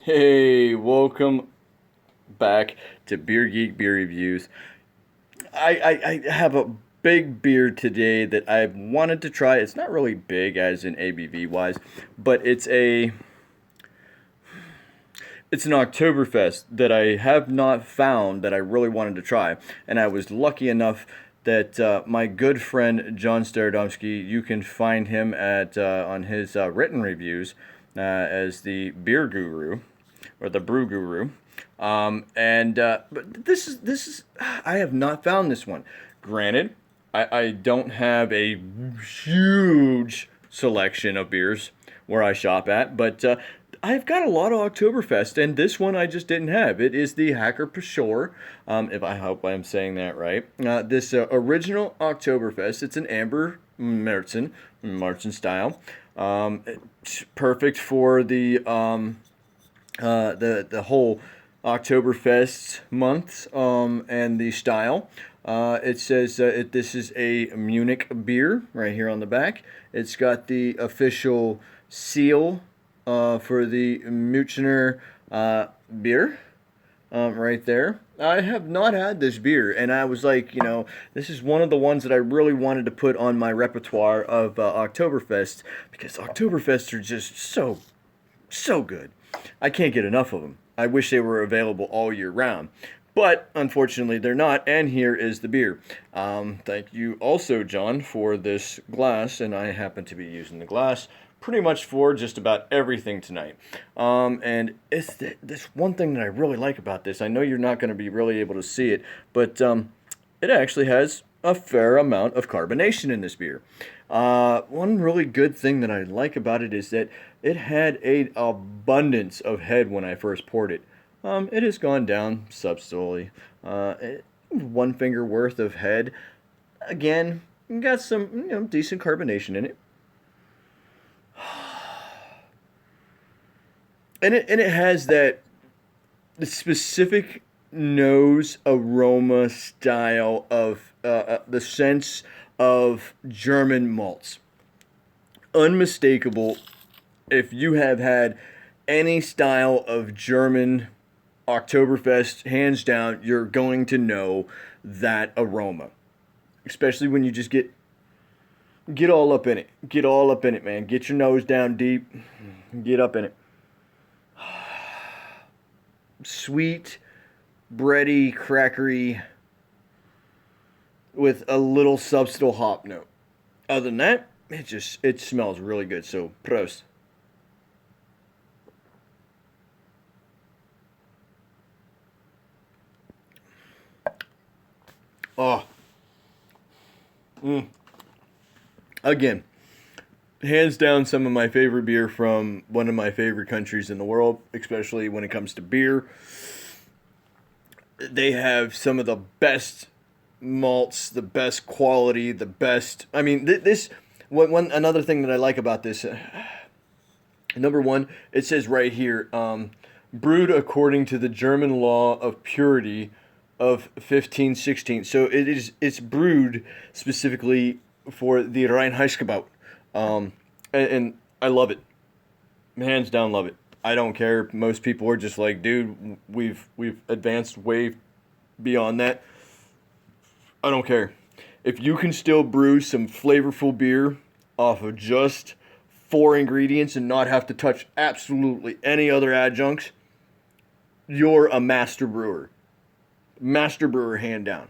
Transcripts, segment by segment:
Hey, welcome back to Beer Geek Beer Reviews. I have a big beer today that I've wanted to try. It's not really big as in ABV wise, but it's an Oktoberfest that I have not found that I really wanted to try. And I was lucky enough that my good friend John Starodomsky, you can find him at on his written reviews as the beer guru or the brew guru. But this is I have not found this one. Granted, I don't have a huge selection of beers where I shop at, but I've got a lot of Oktoberfest, and this one I just didn't have. It is the Hacker-Pschorr, if I hope I'm saying that right. This original Oktoberfest, it's an amber Marzen style. It's perfect for the whole Oktoberfest month and the style. It says this is a Munich beer right here on the back. It's got the official seal for the Münchner beer right there. I have not had this beer, and I was like, this is one of the ones that I really wanted to put on my repertoire of Oktoberfest because Oktoberfests are just so good. I can't get enough of them. I wish they were available all year round. But unfortunately, they're not, and here is the beer. Thank you also, John, for this glass, and I happen to be using the glass pretty much for just about everything tonight. And it's this one thing that I really like about this. I know you're not going to be really able to see it, but it actually has a fair amount of carbonation in this beer. One really good thing that I like about it is that it had an abundance of head when I first poured it. It has gone down substantially. One finger worth of head. Again, got some decent carbonation in it. And it has that specific nose aroma style of the sense of German malts. Unmistakable. If you have had any style of German Oktoberfest, hands down, you're going to know that aroma. Especially when you just get all up in it. Get all up in it, man. Get your nose down deep. Get up in it. Sweet, bready, crackery, with a little substantial hop note. Other than that, it smells really good. So prost. Oh, again, hands down, some of my favorite beer from one of my favorite countries in the world, especially when it comes to beer. They have some of the best malts, the best quality, the best. I mean, this one another thing that I like about this. Number one, it says right here, brewed according to the German law of purity of 1516. So it's brewed specifically for the Reinheitsgebot. And I love it. Hands down love it. I don't care. Most people are just like, dude, we've advanced way beyond that. I don't care. If you can still brew some flavorful beer off of just four ingredients and not have to touch absolutely any other adjuncts, you're a master brewer. Master brewer, hand down.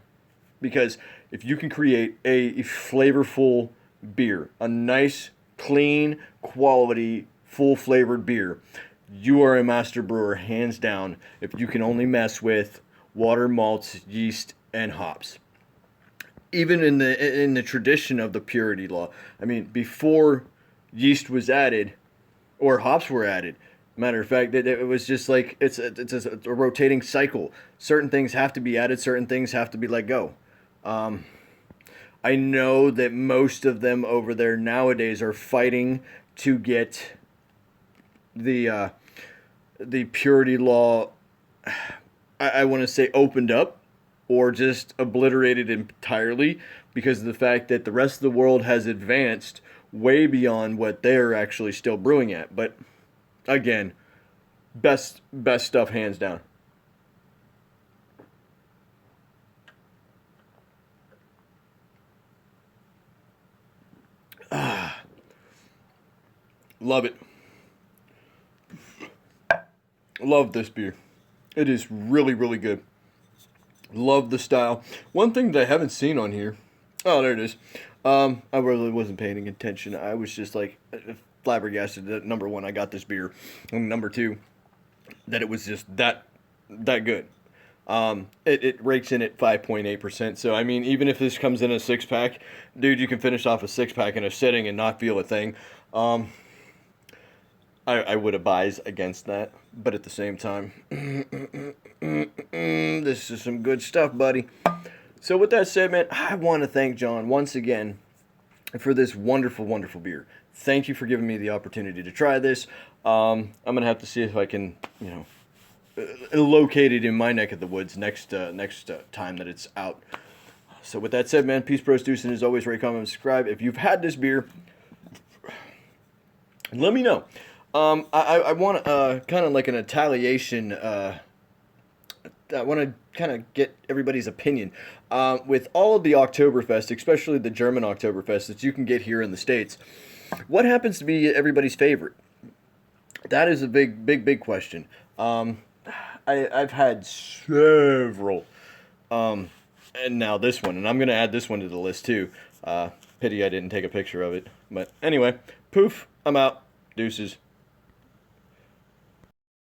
Because if you can create a flavorful beer, a nice, clean, quality, full flavored beer, you are a master brewer, hands down, if you can only mess with water, malts, yeast, and hops. Even in the tradition of the purity law, I mean, before yeast was added or hops were added, matter of fact, it was just like it's a rotating cycle. Certain things have to be added, certain things have to be let go. I know that most of them over there nowadays are fighting to get the the purity law. I want to say opened up or just obliterated entirely because of the fact that the rest of the world has advanced way beyond what they're actually still brewing at. But again, Best stuff, hands down. Love it. Love this beer. It is really, really good. Love the style. One thing that I haven't seen on here. Oh, there it is. I really wasn't paying attention. I was just like flabbergasted that number one, I got this beer, and number two, that it was just that good. It rakes in at 5.8%. So I mean, even if this comes in a 6 pack, dude, you can finish off a 6 pack in a sitting and not feel a thing. I would advise against that, but at the same time, this is some good stuff, buddy. So with that said, man, I want to thank John once again for this wonderful, wonderful beer. Thank you for giving me the opportunity to try this. I'm gonna have to see if I can, locate it in my neck of the woods next time that it's out. So with that said, man, peace, bros, deuce, and as always, rate, comment, and subscribe. If you've had this beer, let me know. I want kind of like an retaliation. I want to kind of get everybody's opinion. With all of the Oktoberfest, especially the German Oktoberfest that you can get here in the States, what happens to be everybody's favorite? That is a big question. I've had several, and now this one, and I'm going to add this one to the list too. Pity I didn't take a picture of it. But anyway, poof, I'm out. Deuces.